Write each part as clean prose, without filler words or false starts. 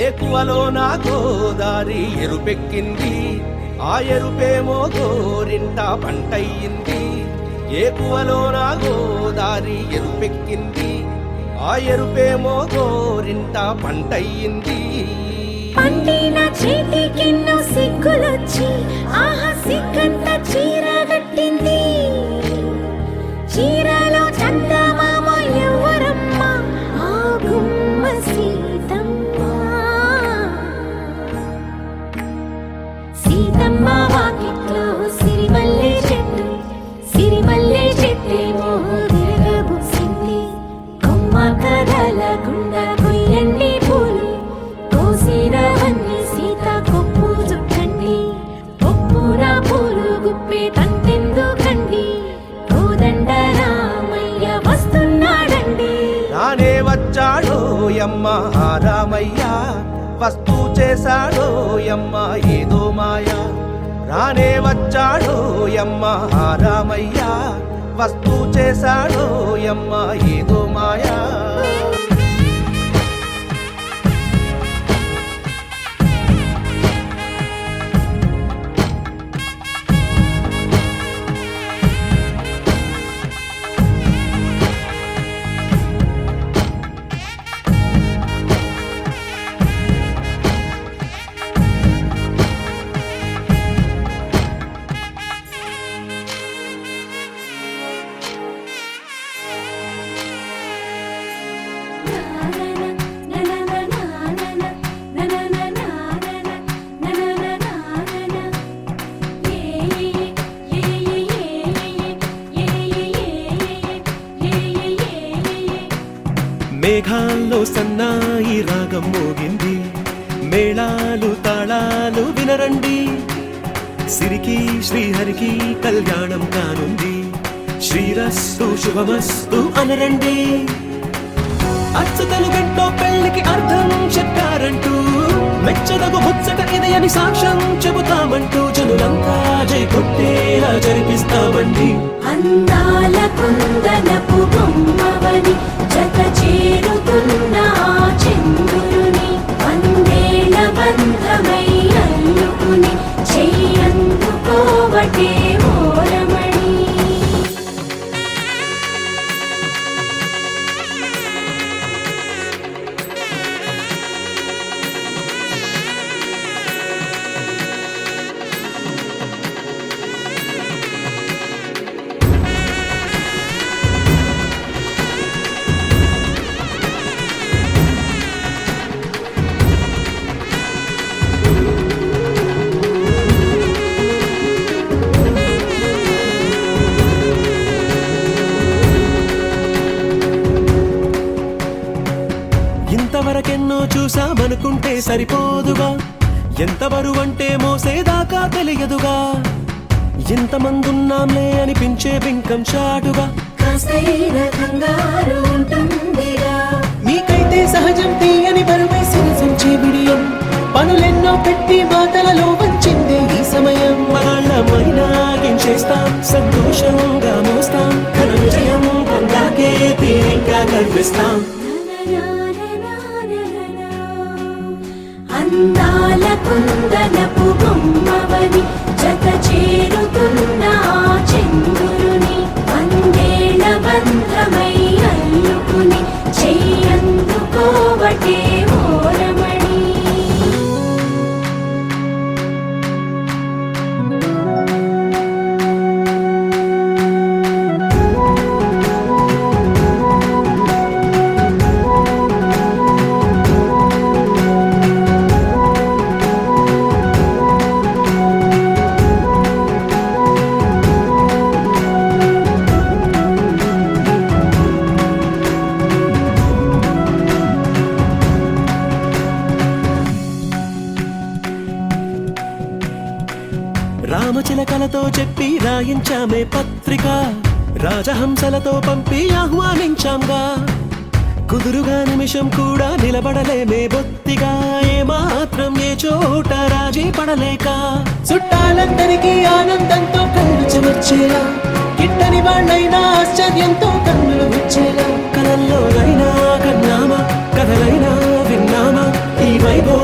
ఏకువలో నా గోదారి ఎరుపెక్కింది, ఆ ఎరుపేమో గోరింట పంటయ్యింది. ఏకువలో నా గోదారి ఎరుపెక్కింది, ఆ ఎరుపేమో గోరింట పంటయ్యింది. పండిన చేతికెన్నో సిగ్గులొచ్చి ఆహా సిగ్గంత చీర కట్టింది. చీరలో చందమామ ఎవరమ్మ, ఆ గుమ్మ సీతమ్మ. సీతమ్మ వాకిట్లో సిరిమల్లె చెట్టు, సిరిమల్లె చెట్టేమో తిరగబూసింది. కొమ్మ కదలకుండా కొయ్యండి పూలు, కోసిరవన్నీ సీత కొప్పు చుట్టండి. కొప్పున పూలు గుప్పే తంతెందుకండి, కోదండ రామయ్య వస్తున్నాడండి. రానే వచ్చాడో యమ్మ ఆ రామయ్య, వస్తూ చేశాడో యమ్మ ఏదో మాయా. రానే వచ్చాడో యమ్మ ఆ రామయ్య, వస్తూ చేశాడో యమ్మ ఏదో మాయా. మేఘాల్లో సన్నాయి రాగం మోగింది, మేళాలు తాళాలు వినరండి. సిరికి శ్రీహరికి కళ్యాణం కానుంది, శ్రీరస్తు శుభమస్తు అనరండి. అచ్చతలు గంటో పెళ్లికి అర్థం చెప్పారంటూ, మెచ్చదగు ముచ్చట ఇది అని సాక్ష్యం చెబుతామంటూ, జనులంతా జై కొట్టేలా జరిపిస్తామండి. అందాల కుందనపు బొమ్మవని జత చేరుతున్న ఆ చంద్రుని, వందేల బంధమై అల్లుకుని చెయ్యందుకోవటే ఓరమణి. ఇంతవరకెన్నో చూసామనుకుంటే సరిపోదుగా, ఎంత బరువంటే మోసేదాకా తెలియదుగా. ఇంతమందున్నాంలే అనిపించే బింకం చాటుగా, కాస్తైన కంగారు ఉంటుందిగా. మీకైతే సహజం తీయని బరువే సిరిసంచే బిడియం, పనులెన్నో పెట్టి మాటలలో వంచిందే ఈ సమయం. మనాళ్ళమైనా గించేస్తాం, సంతోషంగా మోస్తాం, ఘన విజయం పొందాకే తీరిగ్గా కనిపిస్తాం. అందాల కుందనపు బొమ్మవని జత చేరుతున్న ఆ చంద్రుని, వందేళ్ల బంధమై అల్లుకుని చెయ్యందుకోవటే ఓరమణి. రామచిలకలతో చెప్పి రాయించామే పత్రిక, రాజహంసలతో పంపి ఆహ్వానించాంగా. కుదురుగా నిమిషం కూడా నిలబడలేమే బొత్తిగా, ఏమాత్రం ఏ చోట రాజీ పడలేక. చుట్టాలందరికీ ఆనందంతో కళ్ళు చెమర్చేలా, గిట్టని వాళ్ళైనా ఆశ్చర్యంతో కన్నులు వచ్చేలా. కలల్లోనైనా కన్నామా, కథలైనా విన్నామా, ఈ వైభవం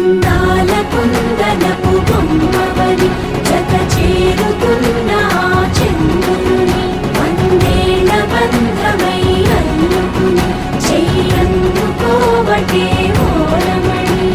అందాల కుందనపు బొమ్మవని జత చేరుతున్న ఆ చంద్రుని వందేళ్ల బంధమై అల్లుకుని చెయ్యందుకోవటే ఓరమణి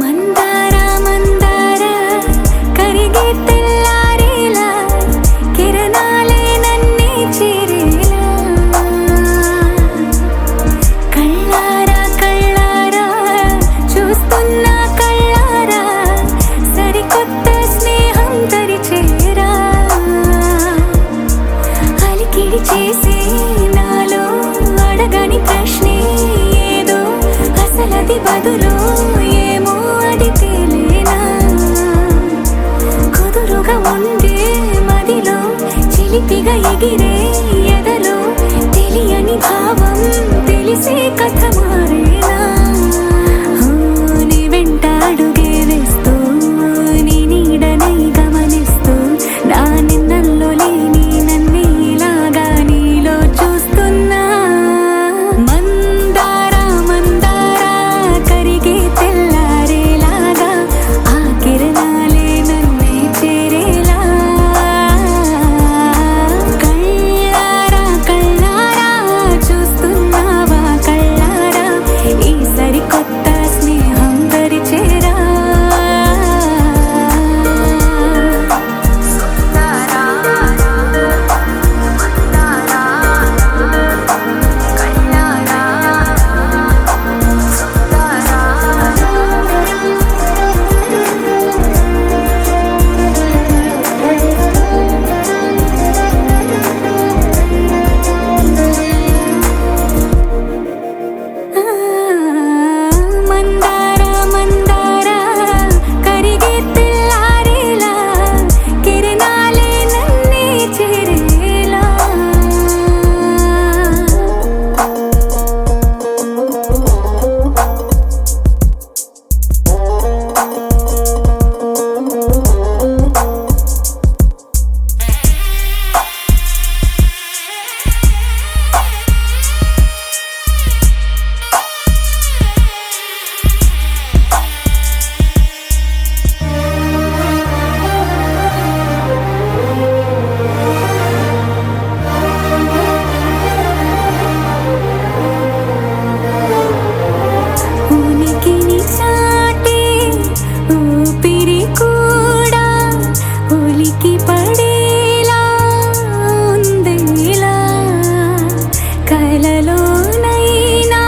మందార మందార కరిగే తెల్లారేలా కిరణాలే నన్నే చేరేలా కళ్ళారా కళ్ళారా చూస్తున్నా కళ్ళారా సరికొత్త స్నేహం తరిచేరా అలికిడి చేసే నాలో అడగని ప్రశ్నే ఏదో అసలది బదులు ఏమో అది తేలేనా కుదురుగా ఉండే మదిలో చిలిపిగా ఎగిరే ఎదలో తెలియని భావం తెలిసే కథ మారేనా నీ వెంట అడుగే వేస్తూ నీ నీడనై గమనిస్తూ నా నిన్నల్లో లేని నన్నే ఇలాగా నీలో చూస్తున్నా మందార మందార కరిగే తెల్లారేలాగా ఆ కిరణాలే నన్నే చేరేలా కళ్ళారా కళ్ళారా చూస్తున్నావా కళ్ళారా ఈ సరికొత్త స్నేహం దరిచేరా మందార మందార కరిగే తెల్లారేలా కిరణాలే నన్నే చేరేలా ఉనికిని చాటే ఊపిరి కూడా ఉలికి పడేలా ఉందేలా కలలోనైనా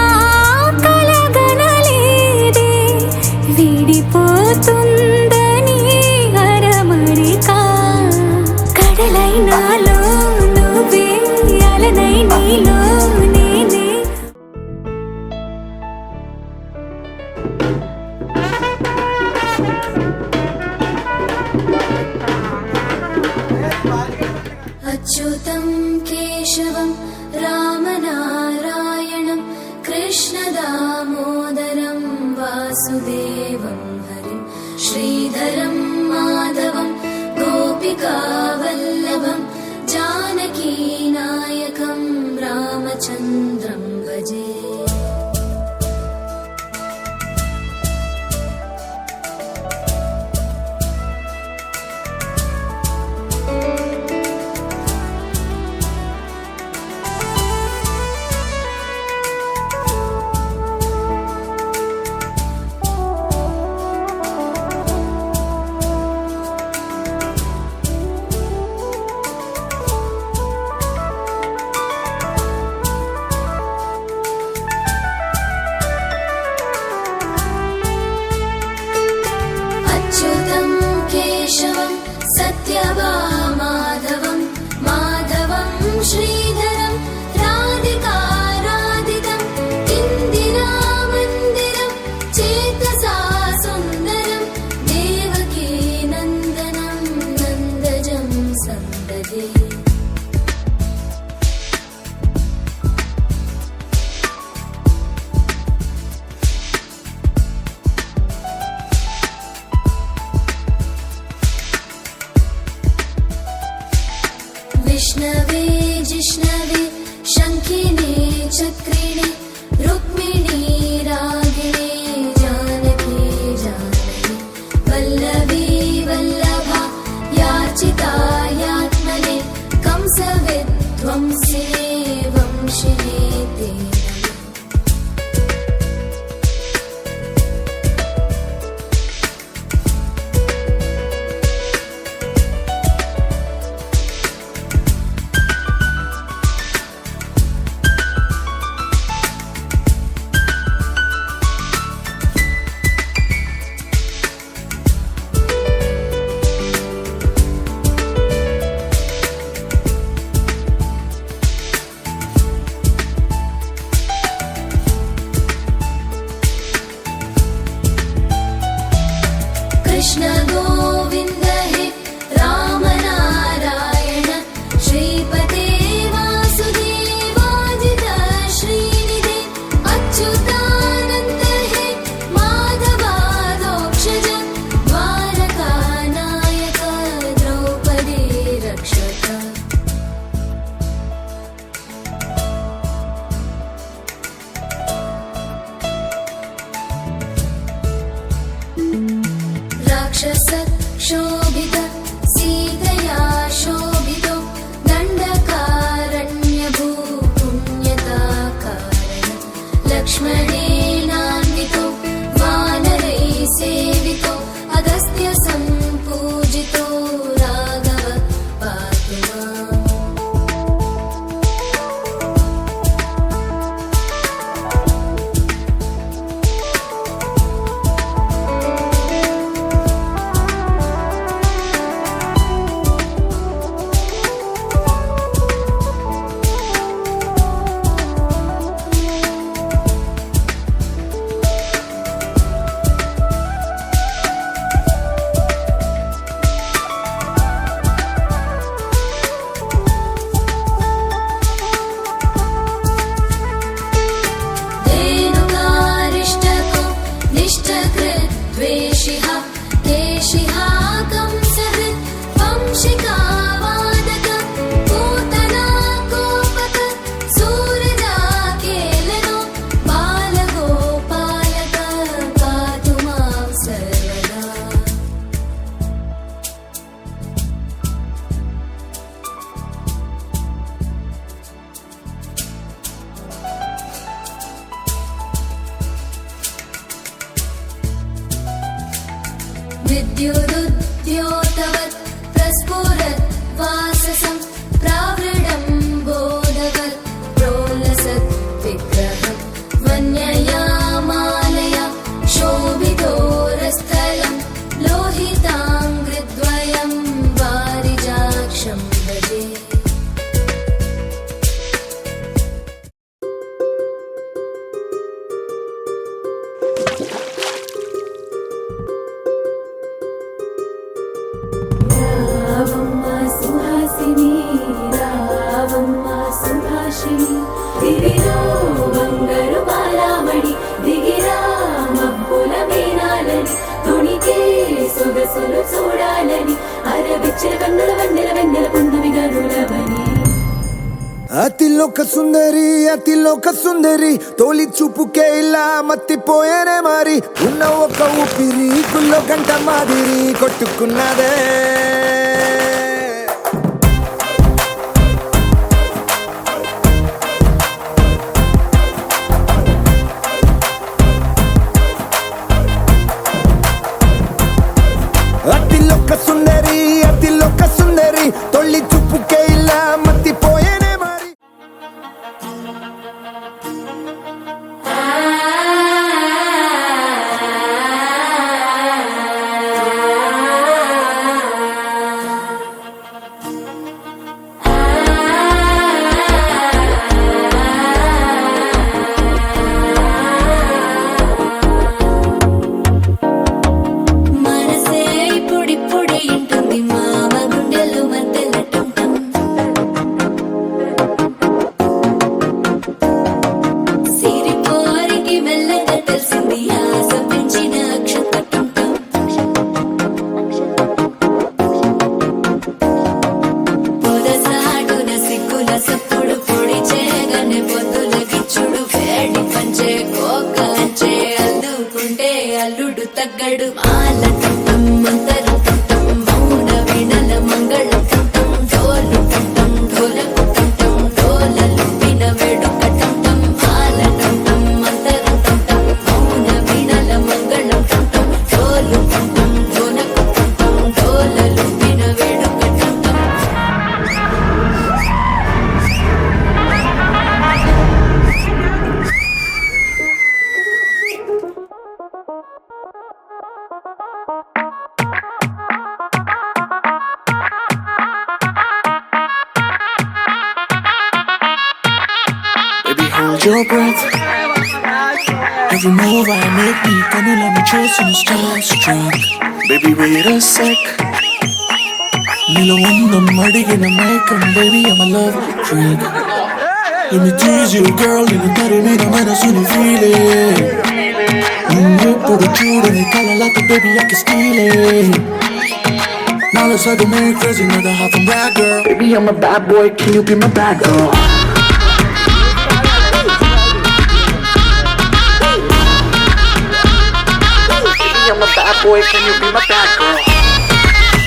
కలగనలేదే విడిపోతుందని అరమరిక కడలైనాలో నువ్వే అలనై నీలో నేనే అచ్యుతం కేశవం రామనారాయణం కృష్ణదామోదరం వాసుదేవం హరిం శ్రీధరం మాధవం గోపికావల్లభం జానకీనాయకం రామచంద్రం భజే विनाशिने ते नमः। कृष्ण गोविन्द हे राम नारायण श्रीपते वासुदेवाजित श्रीनिधे अच्युतानन्द हे माधवादोक्षज द्वारकानायक द्रौपदी रक्षक। राक्षस क्षोभित सीतया शोभितो दण्डकारण्यभूपुण्यता कारण लक्ष्मणेनान्वितो वानरैः सेवितो अगस्त्य सम्पूजितो राघव पातु माम्। धेनुकारिष्टको निष्ठकृद्वेषिः केशिहा कंसहृत् वंशिकावादक पूतना कोपक सूरजाकेलनो बालगोपालक पातु मां सर्वदा। विद्युदुद्योतवत् प्रस्फुरत् वाससं प्रावृढं बोधवत् प्रोलसत् विग्रहं वन्यया मालया शोभितोरस्थलं लोहिताङ्घ्रिद्वयं वारिजाक्षं भजे। రావమ్మ సుహాసిని రావమ్మ సుభాషిణి దివిలో బంగారు బాలామణి దిగిరా మబ్బుల మీనాలని తుణికే సొగసులు చూడాలని అరవిచ్చిన కన్నుల వెన్నెల వెన్నెల పున్నమి గనులవని। అతిలోక సుందరి తోలి చూపుకే ఇలా మత్తిపోయేనే మారి ఉన్న ఒక ఊపిరి గుల్లో గంట మాదిరి కొట్టుకున్నదే। అతిలోక సుందరి తొలి చూపుకే ఇలా మత్తిపోయేనే మారి। మనసే ఇప్పుడిప్పుడే ఇంటుంది మామ గుండెలు మధ్యలటం సిరిపోరికి మెల్లగా తెలిసింది ఆశ పెంచిన అక్షతటం పొదసాటున సిగ్గుల సప్పుడు పొడి చేయగానే పొద్దుల గిచ్చుడు వేడి పంచే కోకంచే అల్లుకుంటే అల్లుడు తగ్గడు మాల టం మంతర టం మౌన వినల మంగళ టం డోలు టం డోలకు టం డోలలు విన వెడు your breath. Every move I make me gonna let me chasing the starstruck. Baby, wait a sec. Nilo undam adigina maikam, baby, I'm a love trick. Let me tease you, girl, in the body, me the manasuni feeling. Put a jewel in the color like a baby, I can steal it. Now let's have the man crazy, another half a bad girl. Baby, I'm a bad boy, can you be my bad girl? I'm a bad boy, can you be my bad girl?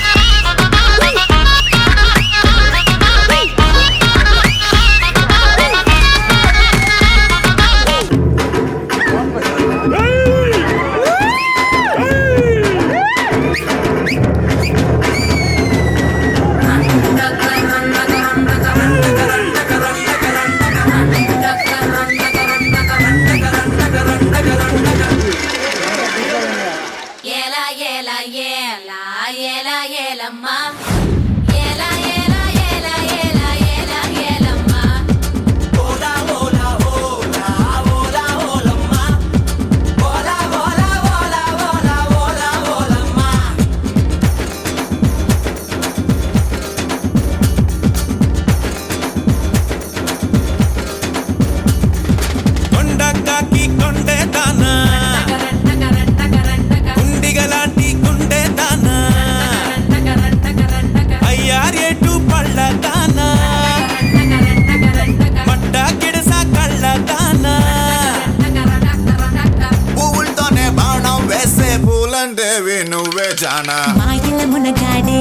మాయల మునగాడే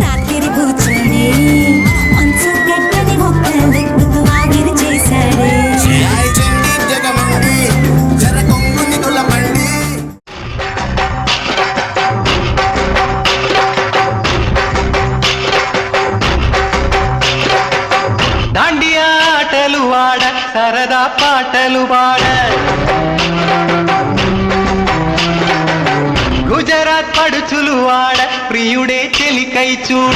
రాత్రి కూర్చోడే మంచు గడ్డని మొక్కలు ఆవిరి చేశాడే దాండియా ఆటలు ఆడ సరదా పాటలు పాడ గుజరాత్ పడుచులు ఆడ ప్రియుడే చెలికై చూడ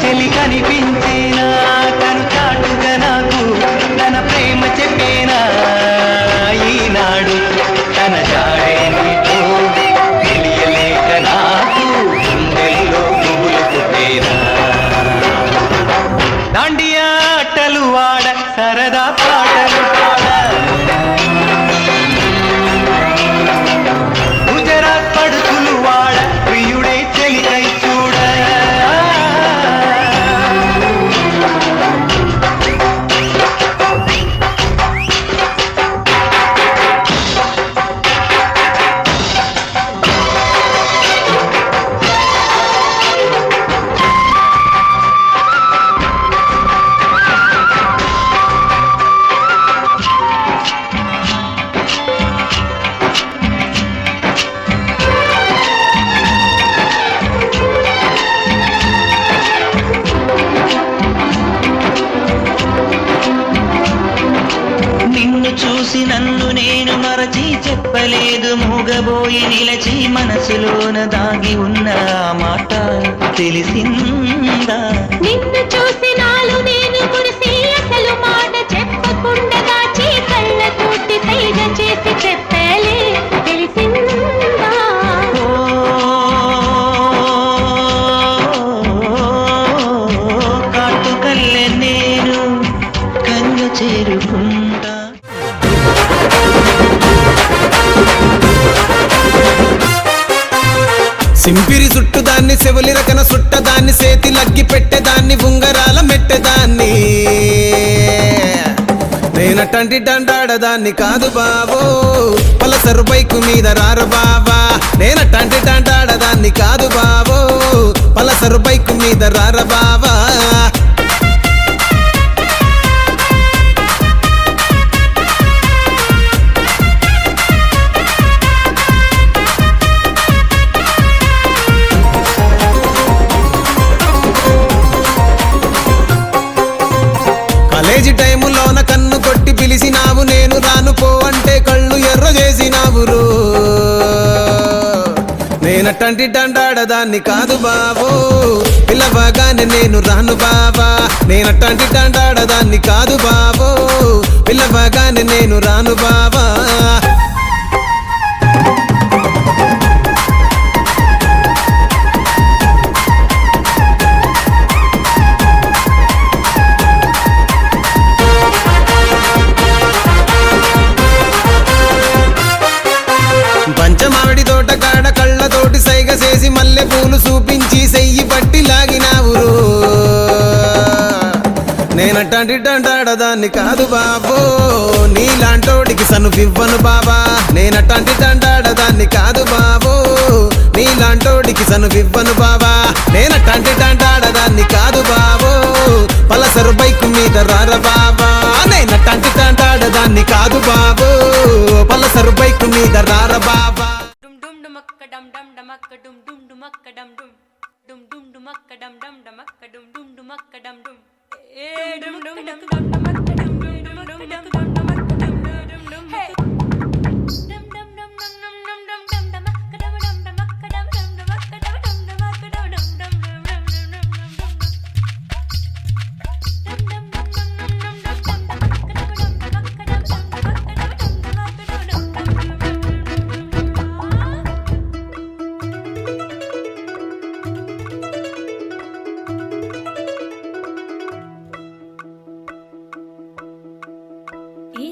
చెలి కనిపించేనా తను చాటుగా నాకు తన ప్రేమ చెప్పేనా ఈనాడు తన జాడే నీతో తెలియలేక నాకు గుండెల్లో పువ్వులు పుట్టేనా దాండియా ఆటలు ఆడ సరదా పాటలు పాడ గుజరాత్ పడుచులు వాడ ప్రియుడే చెలికై చూడ చూసి నన్ను నేను మరచి చెప్పలేదు మూగబోయి నిలచి మనసులోన దాగి ఉన్న ఆ మాట తెలిసిందా నిన్ను చూసి నాలు నేను మురిసి అసలు మాట చెప్పకుండా దాచి కళ్ళతోటి సైగ చేసి చెప్పలే తెలిసిందా కాటుకల్లె నేను కంగ చేరుకుంటా సింపిరి చుట్టుదాన్ని చెవులి రకన సుట్టదాన్ని సేతి లగ్గి పెట్టేదాన్ని ఉంగరాల మెట్టేదాన్ని నేనటంటి డండాడదాన్ని కాదు బావో పలసరు బైకు మీద రారు బావా నేనటంటి డండాడదాన్ని కాదు బావో పలసరు బైకు మీద రార బావా కాలేజీ టైములోన కన్ను కొట్టి పిలిచినావు నేను రాను పో అంటే కళ్ళు ఎర్ర చేసినావు రో నేనట్టంటి డండాడదాన్ని కాదు బావో పిల్లవగానే నేను రాను బావా నేనట్టంటి డండాడదాన్ని కాదు బావో పిల్లవగానే నేను రాను బావా పంచమావిడి తోట కాడ కళ్ళతోటి సైగ చేసి మల్లె పూలు చూపించి సెయ్యి పట్టి లాగినావురు నేనట్టంటి డండాడదాన్ని కాదు బాబో నీలాంటోడికి సనుపివ్వను బాబా నేనట్టంటి డండాడదాన్ని కాదు బాబో నీలాంటోడికి సనుపివ్వను బాబా నేనట్టంటి డండాడదాన్ని కాదు బాబో పలసరు బైకు మీద రార బాబా నేనట్టంటి డండాడదాన్ని కాదు బాబో పలసరు బైకు మీద రార బాబా dum dum dumakka dum dum dumakka dum dum dumakka dum dum dum dum dumakka dum dum dumakka dum dum dumakka dum dum eh dum dum dum dum dumakka dum dum dum dum dum dum dumakka dum dum dum hey dum dum dum dum dum dum dum dum dumakka dum dum dumakka dum dum dumakka dum dum dumakka dum dum dum dum dum dum ఈ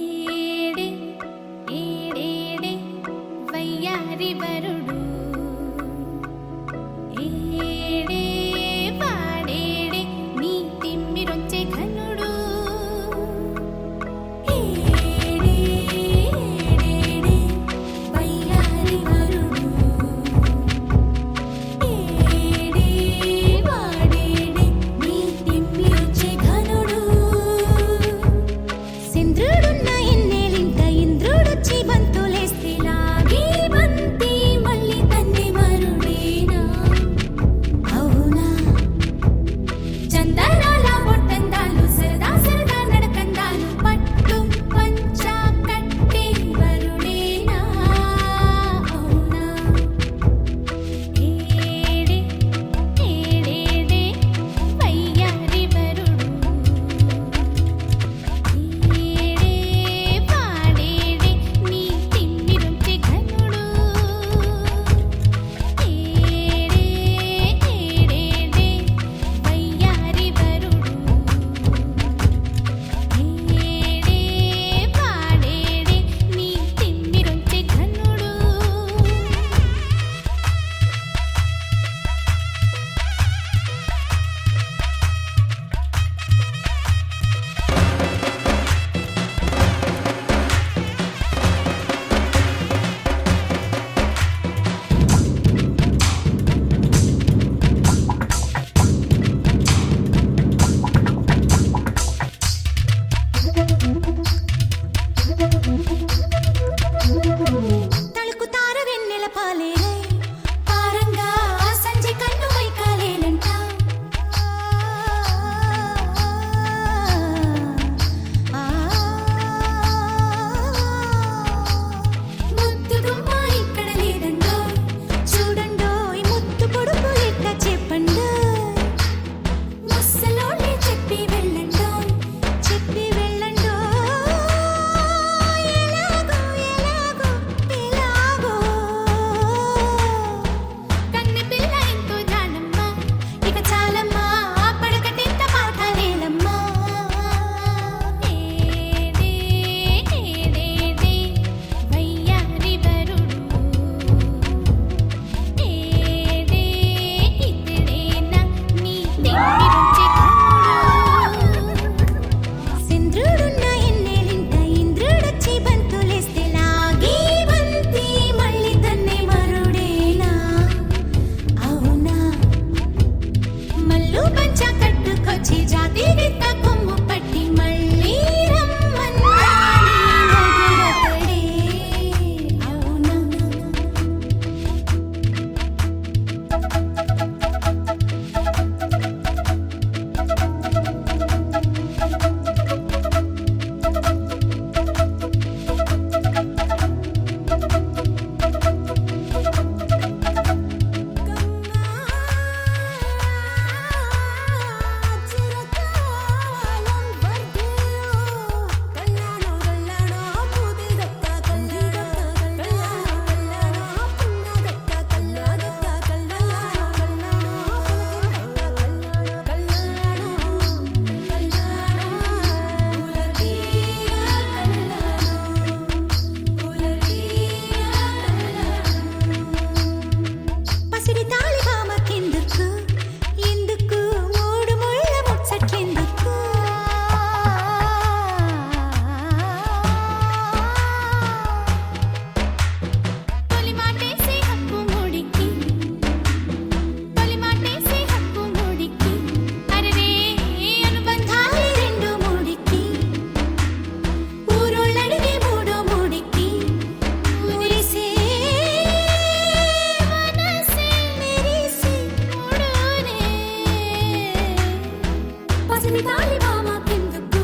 తాలి మామకెందుకు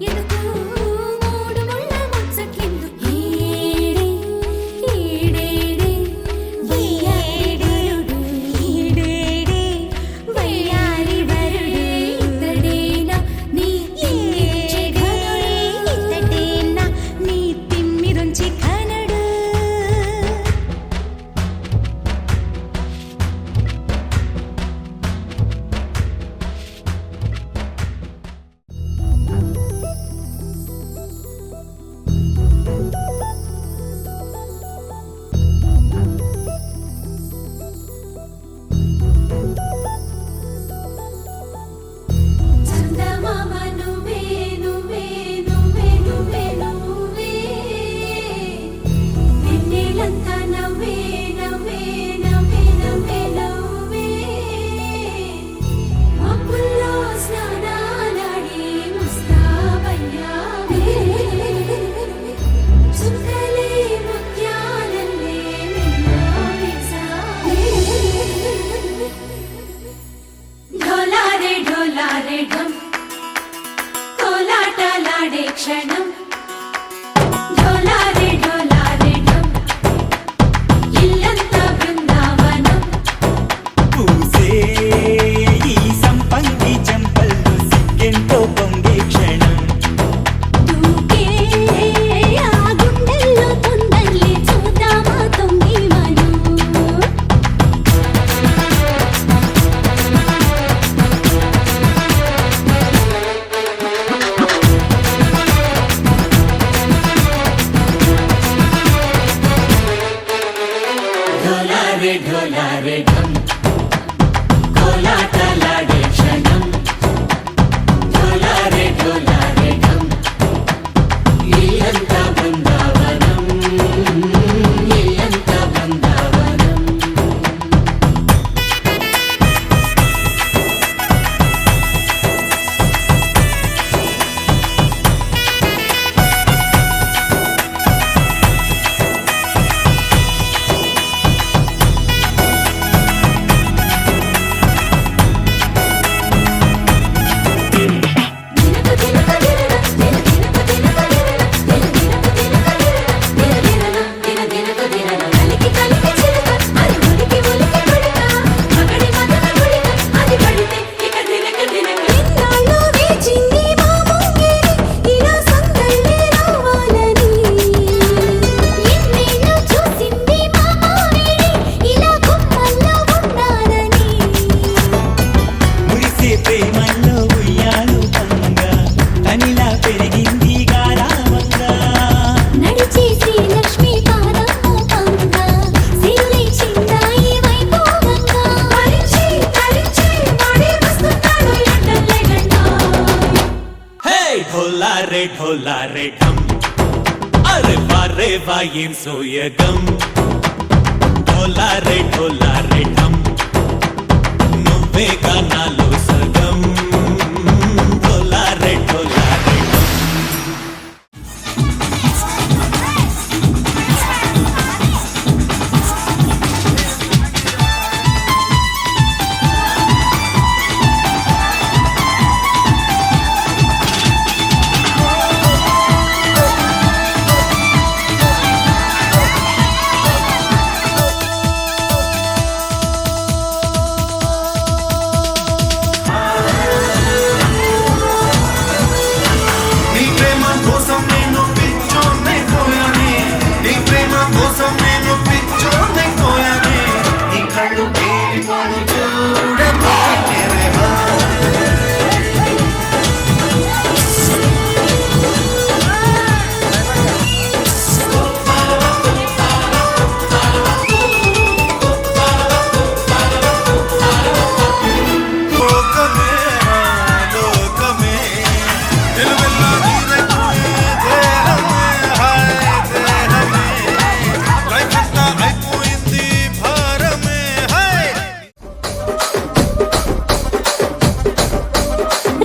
ఎందుకు మూడు ముళ్ళ ముచ్చట్లెందుకు ఈడే ఈడేడే వయ్యారుడు ఈడేడే వయ్యారి వరుడు ఇతడేనా నీ తిమ్మిరుంచి ఘనుడు ఇతడేనా నీ తిమ్మిరుంచి ఘనుడు చందమామ నువ్వే నువ్వే నువ్వే నువ్వే నువ్వే వెన్నెలంతా నవ్వే నవ్వే నవ్వే నవ్వే నవ్వే మబ్బుల్లో స్నానాలాడి ముస్తాబయ్యావే చుక్కలే ముత్యాలల్లే నిన్ను వేసావే ఢోలారే ఢమ్ కోలాటలాడే క్షణం ఢోలారే ఢమ్ ఇల్లంతా బృందావనం పూసే ఈ సంపంగి చెంపల్లో సిగ్గెంతో పొంగే క్షణం దూకే ఆ గుండెల్లో తొందరలే చూద్దామా తొంగి మనం ఢోలారే ఢమ్ కోలాటలాడే క్షణం ఢోలారే ఢమ్ ఇల్లంతా బృందావనం ఇల్లంతా బృందావనం మురిసే ప్రేమల్లో ఉయ్యాలు పంగా తనిలా పెరిగింది గారావంగా నడిచే శ్రీలక్ష్మి పాదము పంగా సిరులై చిందాయి వైభోగంగా తరించి వాడే వస్తున్నాడు ఎండలే గంట హే ఢోలారే ఢమ్ అరే వా ఏం సోయగం ఢోలారే ఢమ్ నువ్వే గానాలో సగం ఢోలారే ఢమ్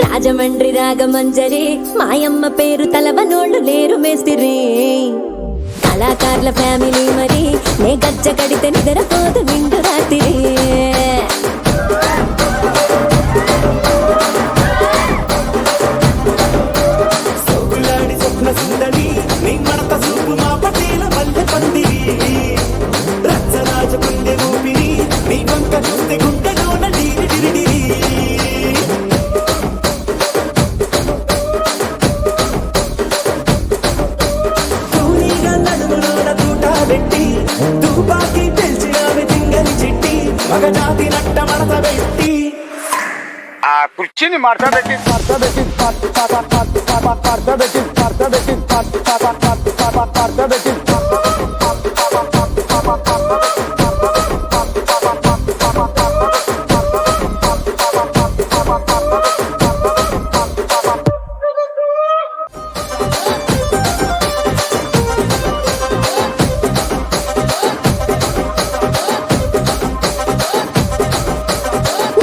రాజమండ్రి రాగమంజరి మాయమ్మ పేరు తలవనోళ్ళు లేరు మేస్తిరి కళాకారుల ఫ్యామిలీ మరి నే గజ్జ కడితే నిద్రపోదు నిండు రాత్రి కుర్చీని మార్చబెట్టి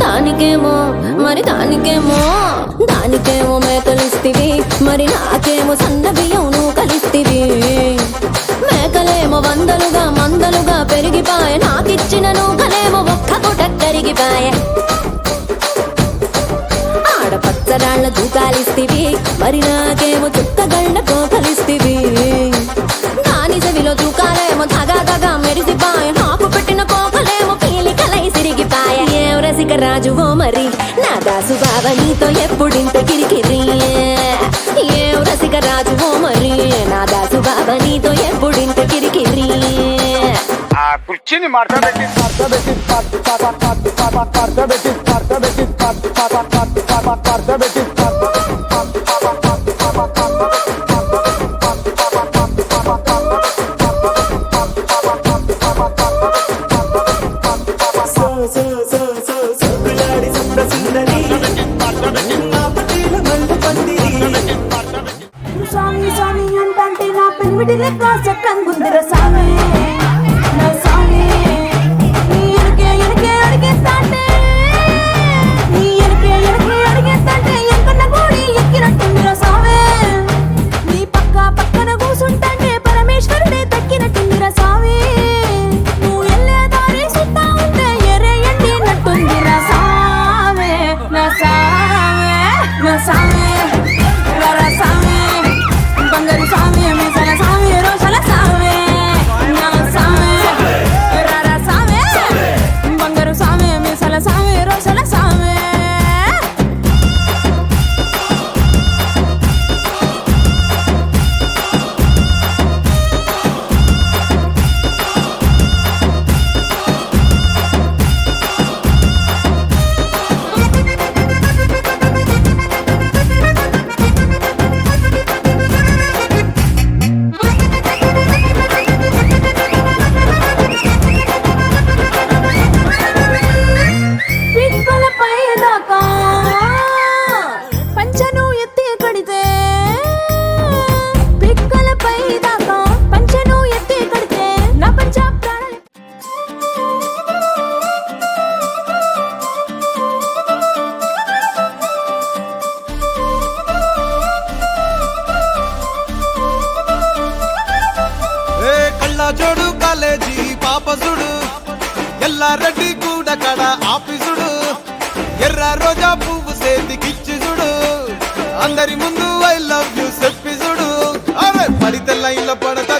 దానికేమో మరి దానికేమో మేకలిస్తివి, మరి నాకేమో సన్న బియ్యం నువ్వు కలిస్తివి. మేకలేమో మందలుగా పెరిగిపాయ, నాకిచ్చిన నూకలేమో ఒక్క పూట కరిగిపాయ. ఆడపచ్చరాళ్ళ దూకాలిస్తివి, మరి నాకేమో చుక్కగళ్ళ కోకలిస్తివి. దాని చెవిలో దూకాలేమో తగా మెరిసిపాయ, నాకు పెట్టిన కోకలేమో పీలికలై సిరిగిపాయ. ఏం రసిక రాజువో మరి నా దాసు బావ నీతో ఎప్పుడింత కిరికిరి. ఏం రసిక రాజువో మరి నా దాసు బావ నీతో ఎప్పుడింత కిరికిరి. ఆ కుర్చీని మార్చబెట్టి స్వామి స్వామి అంటే నా పెనిమిటి లెక్క చక్కంగుందిర స్వామి. నా స్వామి నీ ఎనకే అడిగేస్తాంటే, నీ ఎనకే అడిగేస్తాంటే ఎంకన్న గోడి ఎక్కినట్టుందిర స్వామి. నీ పక్కన కూసుంటాంటే పరమేశ్వరుడే తక్కినట్టుందిర స్వామి. నువ్వు వెళ్ళే దారి సుత్తా ఉంటే ఎర్రే ఎండినట్టుందిర స్వామి. నా స్వామి నా స్వామి వర స్వామి, బంగారు స్వామి, మీసాల స్వామి, రోషాల స్వామి. నా స్వామి రర స్వామి, బంగారు స్వామి, మీసాల స్వామి, రోషాల స్వామి. పిక్కలపై దాకా పంచను ఎత్తి కడితే, పిక్కలపై దాకా పంచను ఎత్తి కడితే నా పంచ ప్రాణాలు. ఏ కళ్ళ జోడు కాలేజీ పాపసుడు, ఎల్లారెడ్డి కూడా కడ ఆఫీసుడు, ఎర్ర రోజా పువ్వు సేతికిచ్చి చూడు, అందరి ముందు ఐ లవ్ యూ చెప్పి చూడు. అరే పడితే లైన్లో పడతా